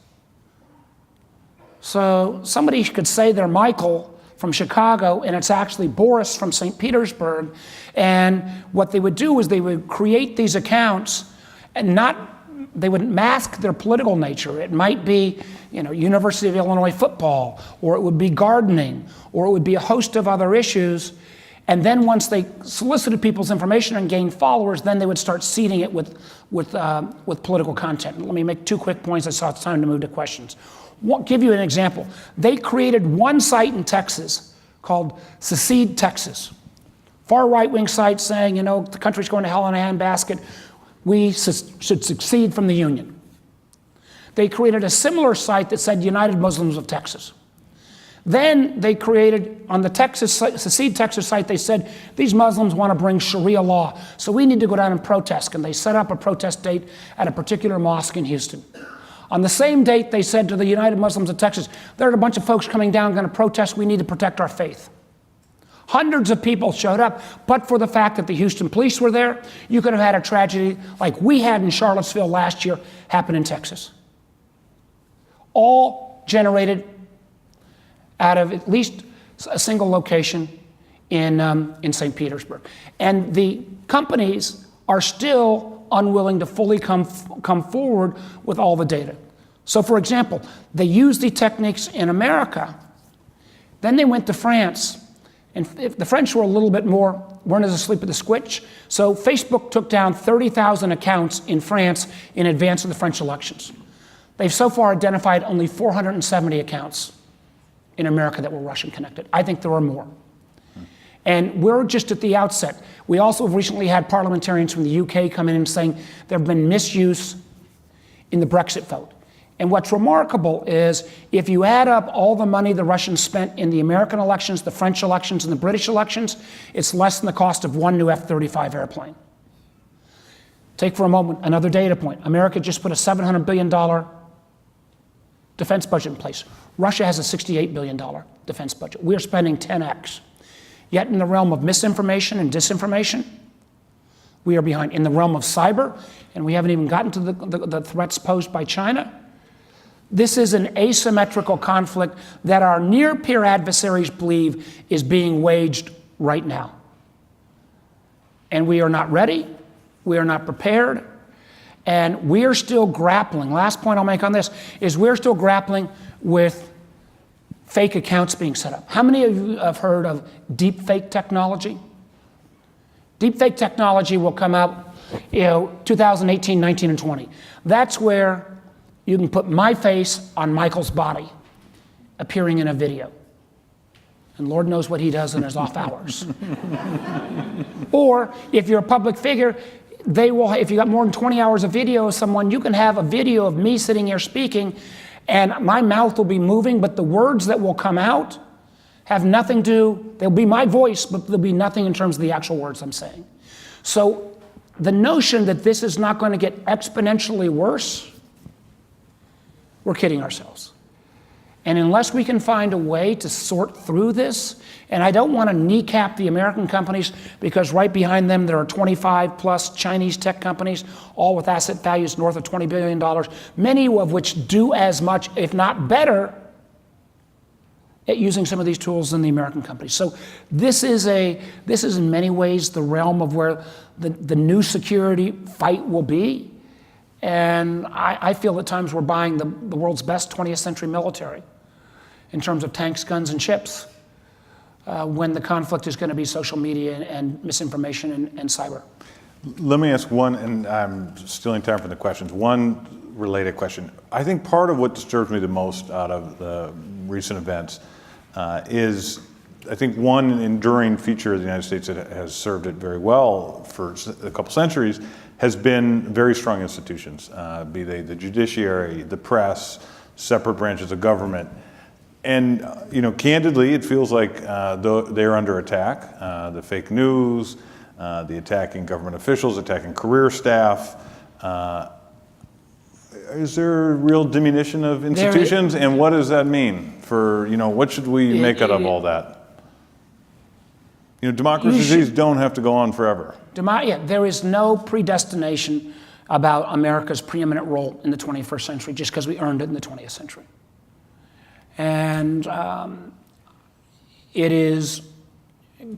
So somebody could say they're Michael from Chicago, and it's actually Boris from St. Petersburg. And what they would do is they would create these accounts and they would mask their political nature. It might be, University of Illinois football, or it would be gardening, or it would be a host of other issues. And then once they solicited people's information and gained followers, then they would start seeding it with political content. Let me make 2 quick points. I saw it's time to move to questions. I'll give you an example. They created one site in Texas called Secede Texas. Far right-wing site saying, the country's going to hell in a handbasket. We should secede from the Union. They created a similar site that said United Muslims of Texas. Then they created, on the Secede Texas site, they said, these Muslims want to bring Sharia law, so we need to go down and protest. And they set up a protest date at a particular mosque in Houston. On the same date, they said to the United Muslims of Texas, there are a bunch of folks coming down going to protest, we need to protect our faith. Hundreds of people showed up, but for the fact that the Houston police were there, you could have had a tragedy like we had in Charlottesville last year happen in Texas. All generated out of at least a single location in St. Petersburg. And the companies are still unwilling to fully come forward with all the data. So for example, they used the techniques in America, then they went to France, and if the French were a little bit more, weren't as asleep at the switch, so Facebook took down 30,000 accounts in France in advance of the French elections. They've so far identified only 470 accounts in America that were Russian connected. I think there are more. And we're just at the outset. We also recently had parliamentarians from the UK come in and saying there have been misuse in the Brexit vote. And what's remarkable is if you add up all the money the Russians spent in the American elections, the French elections, and the British elections, it's less than the cost of one new F-35 airplane. Take for a moment another data point. America just put a $700 billion defense budget in place. Russia has a $68 billion defense budget. We're spending 10x. Yet in the realm of misinformation and disinformation, we are behind. In the realm of cyber, and we haven't even gotten to the threats posed by China, this is an asymmetrical conflict that our near-peer adversaries believe is being waged right now. And we are not ready, we are not prepared, and we are still grappling. Last point I'll make on this is we're still grappling with fake accounts being set up. How many of you have heard of deep fake technology? Deep fake technology will come out, 2018, 19, and 20. That's where you can put my face on Michael's body appearing in a video. And Lord knows what he does in his off hours. Or if you're a public figure, if you got more than 20 hours of video of someone, you can have a video of me sitting here speaking, and my mouth will be moving, but the words that will come out have nothing to, they'll be my voice, but there'll be nothing in terms of the actual words I'm saying. So the notion that this is not going to get exponentially worse, we're kidding ourselves. And unless we can find a way to sort through this, and I don't want to kneecap the American companies because right behind them there are 25 plus Chinese tech companies, all with asset values north of $20 billion, many of which do as much, if not better, at using some of these tools than the American companies. So this is in many ways the realm of where the new security fight will be. And I feel at times we're buying the world's best 20th century military in terms of tanks, guns, and ships, when the conflict is going to be social media and misinformation and cyber. Let me ask one, and I'm stealing time from the questions, one related question. I think part of what disturbs me the most out of the recent events is, I think, one enduring feature of the United States that has served it very well for a couple centuries has been very strong institutions, be they the judiciary, the press, separate branches of government. And candidly, it feels like they're under attack. The fake news, the attacking government officials, attacking career staff. Is there a real diminution of institutions, and what does that mean for, what should we make out of all that? Democracies don't have to go on forever. There is no predestination about America's preeminent role in the 21st century just because we earned it in the 20th century. And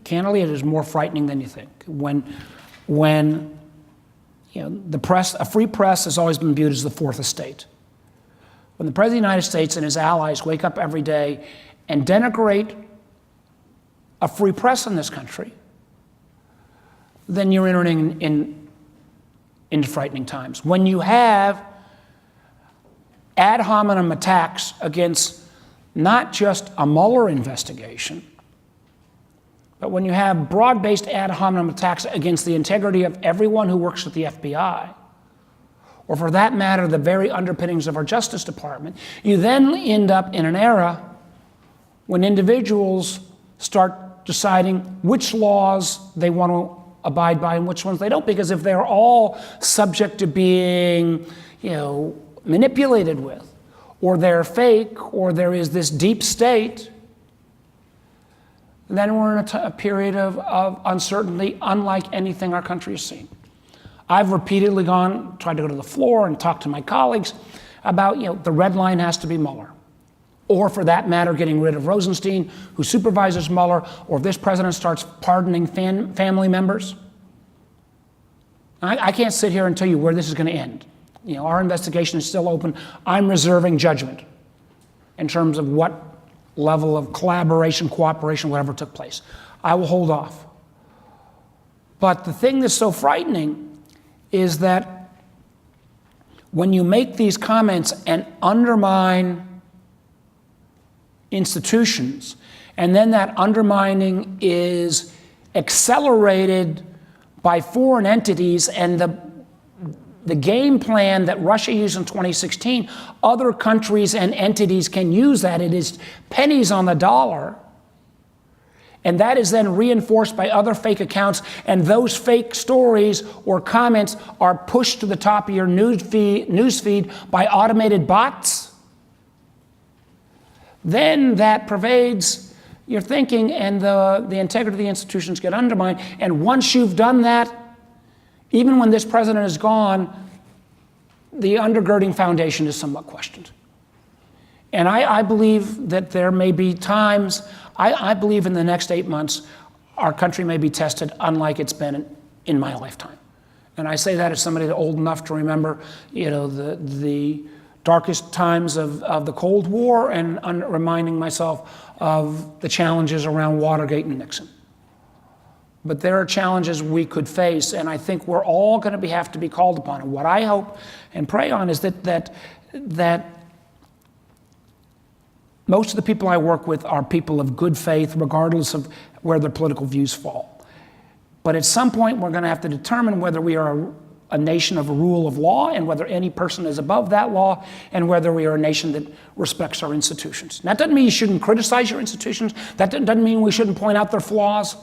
candidly, it is more frightening than you think. When the press, a free press has always been viewed as the fourth estate. When the President of the United States and his allies wake up every day and denigrate a free press in this country, then you're entering into frightening times. When you have ad hominem attacks against not just a Mueller investigation, but when you have broad-based ad hominem attacks against the integrity of everyone who works at the FBI, or for that matter, the very underpinnings of our Justice Department, you then end up in an era when individuals start deciding which laws they want to abide by and which ones they don't, because if they're all subject to being, manipulated with, or they're fake, or there is this deep state, then we're in a period of uncertainty unlike anything our country has seen. I've repeatedly tried to go to the floor and talk to my colleagues about, the red line has to be Mueller. Or for that matter, getting rid of Rosenstein, who supervises Mueller, or if this president starts pardoning family members. I can't sit here and tell you where this is going to end. Our investigation is still open. I'm reserving judgment in terms of what level of collaboration, cooperation, whatever took place. I will hold off. But the thing that's so frightening is that when you make these comments and undermine institutions, and then that undermining is accelerated by foreign entities, and the game plan that Russia used in 2016, other countries and entities can use that. It is pennies on the dollar. And that is then reinforced by other fake accounts, and those fake stories or comments are pushed to the top of your news feed by automated bots. Then that pervades your thinking, and the integrity of the institutions get undermined. And once you've done that, even when this president is gone, the undergirding foundation is somewhat questioned. And I believe that there may be times, I believe in the next 8 months, our country may be tested unlike it's been in my lifetime. And I say that as somebody that's old enough to remember, the darkest times of the Cold War and reminding myself of the challenges around Watergate and Nixon. But there are challenges we could face, and I think we're all going to have to be called upon. And what I hope and pray on is that most of the people I work with are people of good faith, regardless of where their political views fall. But at some point, we're going to have to determine whether we are a nation of a rule of law and whether any person is above that law and whether we are a nation that respects our institutions. And that doesn't mean you shouldn't criticize your institutions. That doesn't mean we shouldn't point out their flaws.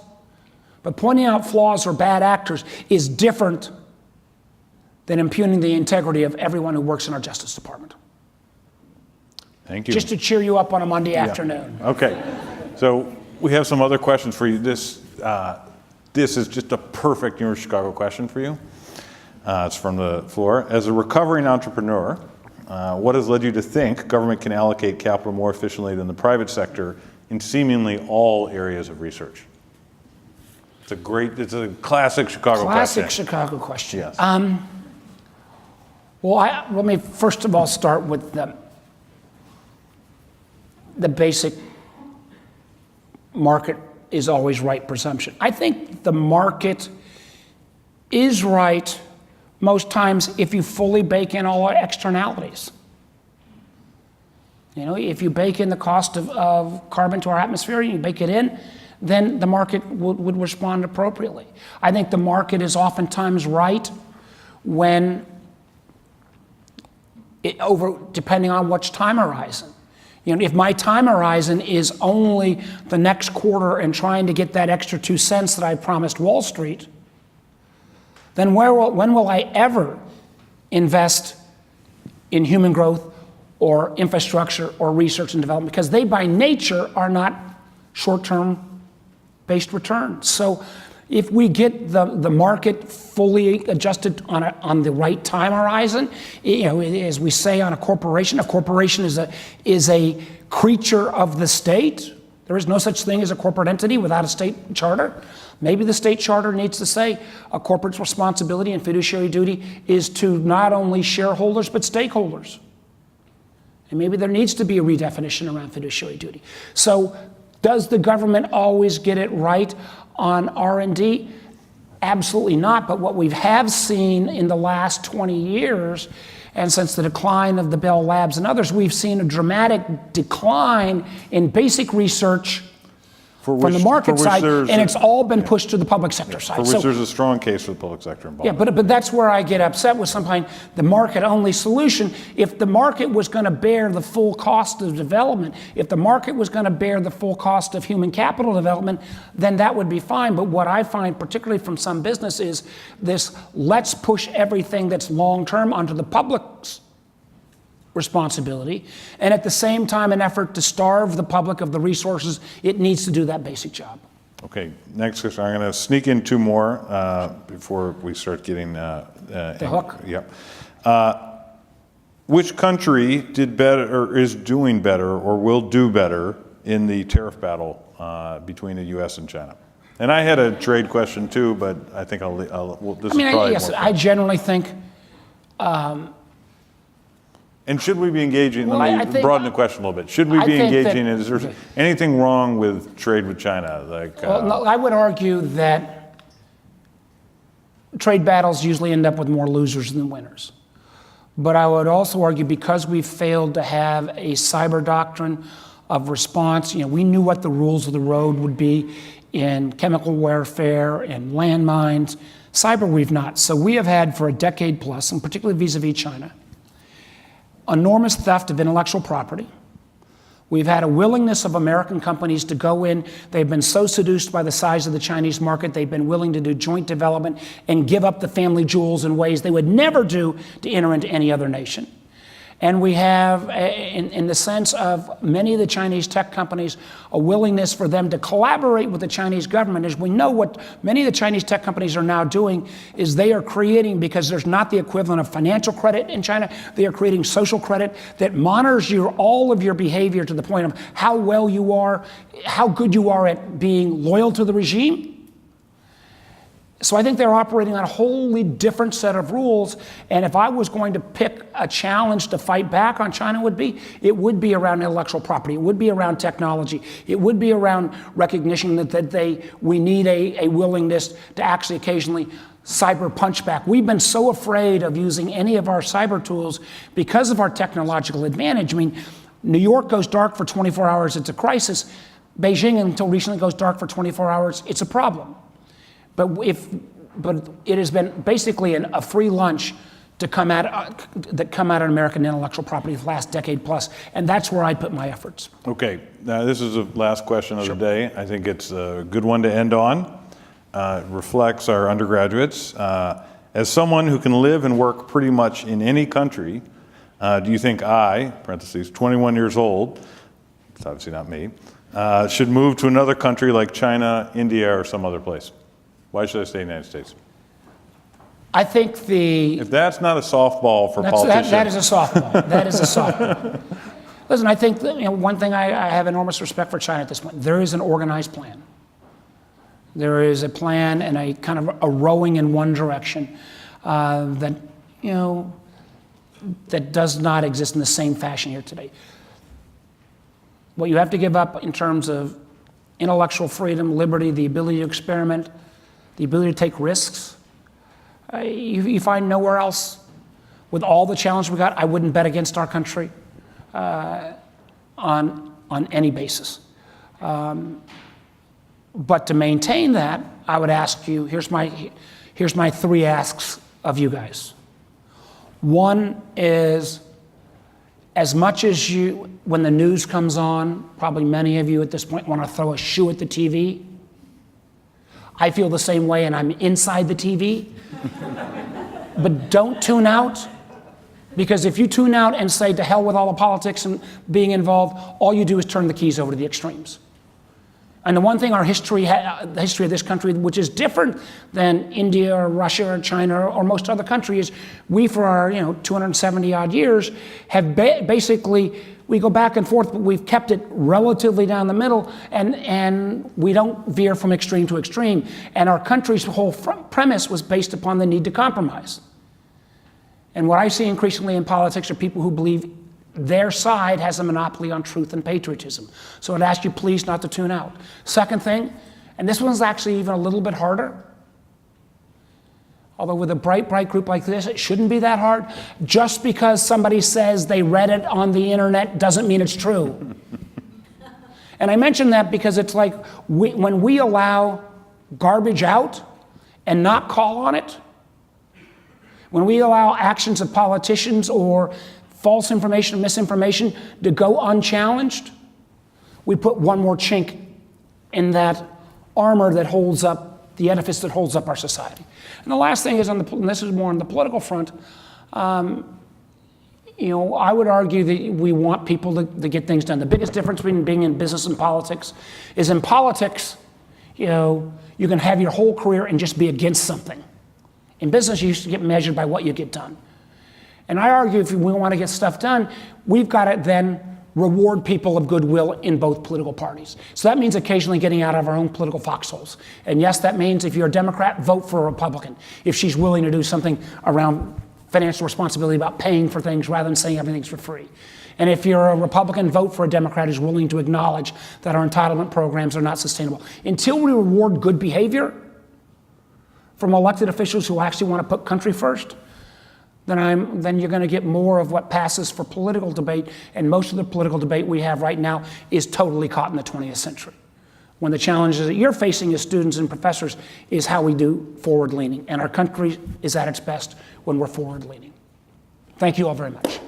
But pointing out flaws or bad actors is different than impugning the integrity of everyone who works in our Justice Department. Thank you. Just to cheer you up on a Monday afternoon. Okay. So we have some other questions for you. This is just a perfect University of Chicago question for you. It's from the floor. As a recovering entrepreneur, what has led you to think government can allocate capital more efficiently than the private sector in seemingly all areas of research? It's a classic Chicago question. Classic Chicago question. Yes. Well, let me first of all start with the basic market is always right presumption. I think the market is right most times if you fully bake in all our externalities. If you bake in the cost of carbon to our atmosphere, you bake it in, then the market would respond appropriately. I think the market is oftentimes right when depending on which time horizon. If my time horizon is only the next quarter and trying to get that extra 2 cents that I promised Wall Street, then when will I ever invest in human growth or infrastructure or research and development? Because they by nature are not short-term based returns. So if we get the market fully adjusted on the right time horizon, as we say on a corporation is a creature of the state. There is no such thing as a corporate entity without a state charter. Maybe the state charter needs to say a corporate's responsibility and fiduciary duty is to not only shareholders but stakeholders. And maybe there needs to be a redefinition around fiduciary duty. So does the government always get it right on R&D? Absolutely not. But what we have seen in the last 20 years, and since the decline of the Bell Labs and others, we've seen a dramatic decline in basic research from the market side, and it's all been pushed to the public sector side. For which there's a strong case for the public sector involvement. Yeah, but that's where I get upset with sometimes the market-only solution. If the market was going to bear the full cost of development, if the market was going to bear the full cost of human capital development, then that would be fine. But what I find, particularly from some business, is this let's push everything that's long-term onto the public's responsibility, and at the same time an effort to starve the public of the resources it needs to do that basic job. Okay, next question. I'm going to sneak in 2 more before we start getting the hook. Yep. Which country did better, or is doing better, or will do better in the tariff battle between the U.S. and China? And I had a trade question too, but I think I generally think. And should we be engaging, let me broaden the question a little bit. Should we be engaging, is there anything wrong with trade with China? No, I would argue that trade battles usually end up with more losers than winners. But I would also argue because we've failed to have a cyber doctrine of response, we knew what the rules of the road would be in chemical warfare and landmines. Cyber we've not. So we have had for a decade plus, and particularly vis-a-vis China, enormous theft of intellectual property. We've had a willingness of American companies to go in. They've been so seduced by the size of the Chinese market, they've been willing to do joint development and give up the family jewels in ways they would never do to enter into any other nation. And we have, in the sense of many of the Chinese tech companies, a willingness for them to collaborate with the Chinese government. As we know, what many of the Chinese tech companies are now doing is they are creating, because there's not the equivalent of financial credit in China, they are creating social credit that monitors all of your behavior to the point of how well you are, how good you are at being loyal to the regime. So I think they're operating on a wholly different set of rules. And if I was going to pick a challenge to fight back on China, it would be around intellectual property. It would be around technology. It would be around recognition that we need a willingness to actually occasionally cyber punchback. We've been so afraid of using any of our cyber tools because of our technological advantage. I mean, New York goes dark for 24 hours, it's a crisis. Beijing, until recently, goes dark for 24 hours, it's a problem. But it has been basically a free lunch to come at American intellectual property the last decade plus, and that's where I put my efforts. Okay, this is the last question of the day. I think it's a good one to end on. It reflects our undergraduates. As someone who can live and work pretty much in any country, do you think I, parentheses, 21 years old, it's obviously not me, should move to another country like China, India, or some other place? Why should I stay in the United States? I think If that's not a softball for politicians. That is a softball. That is a softball. Listen, I think one thing I have enormous respect for China at this point. There is an organized plan. There is a plan and a kind of a rowing in one direction that does not exist in the same fashion here today. What you have to give up in terms of intellectual freedom, liberty, the ability to experiment, the ability to take risks, you find nowhere else. With all the challenge we got, I wouldn't bet against our country on any basis. But to maintain that, I would ask you, here's my three asks of you guys. One is, as much as when the news comes on, probably many of you at this point want to throw a shoe at the TV. I feel the same way, and I'm inside the TV. But don't tune out, because if you tune out and say to hell with all the politics and being involved, all you do is turn the keys over to the extremes. And the one thing the history of this country, which is different than India or Russia or China or most other countries, we for our 270 odd years have basically, we go back and forth, but we've kept it relatively down the middle, and we don't veer from extreme to extreme. And our country's whole premise was based upon the need to compromise. And what I see increasingly in politics are people who believe their side has a monopoly on truth and patriotism. So I'd ask you please not to tune out. Second thing, and this one's actually even a little bit harder, although with a bright group like this, it shouldn't be that hard. Just because somebody says they read it on the internet doesn't mean it's true. And I mention that because it's like when we allow garbage out and not call on it, when we allow actions of politicians or false information or misinformation to go unchallenged, we put one more chink in that armor that holds up the edifice that holds up our society. And the last thing is, and this is more on the political front, I would argue that we want people to get things done. The biggest difference between being in business and politics is in politics, you can have your whole career and just be against something. In business, you used to get measured by what you get done. And I argue if we want to get stuff done, we've got to then reward people of goodwill in both political parties. So that means occasionally getting out of our own political foxholes. And yes, that means if you're a Democrat, vote for a Republican, if she's willing to do something around financial responsibility about paying for things rather than saying everything's for free. And if you're a Republican, vote for a Democrat who's willing to acknowledge that our entitlement programs are not sustainable. Until we reward good behavior from elected officials who actually want to put country first, then you're going to get more of what passes for political debate, and most of the political debate we have right now is totally caught in the 20th century. When the challenges that you're facing as students and professors is how we do forward-leaning, and our country is at its best when we're forward-leaning. Thank you all very much.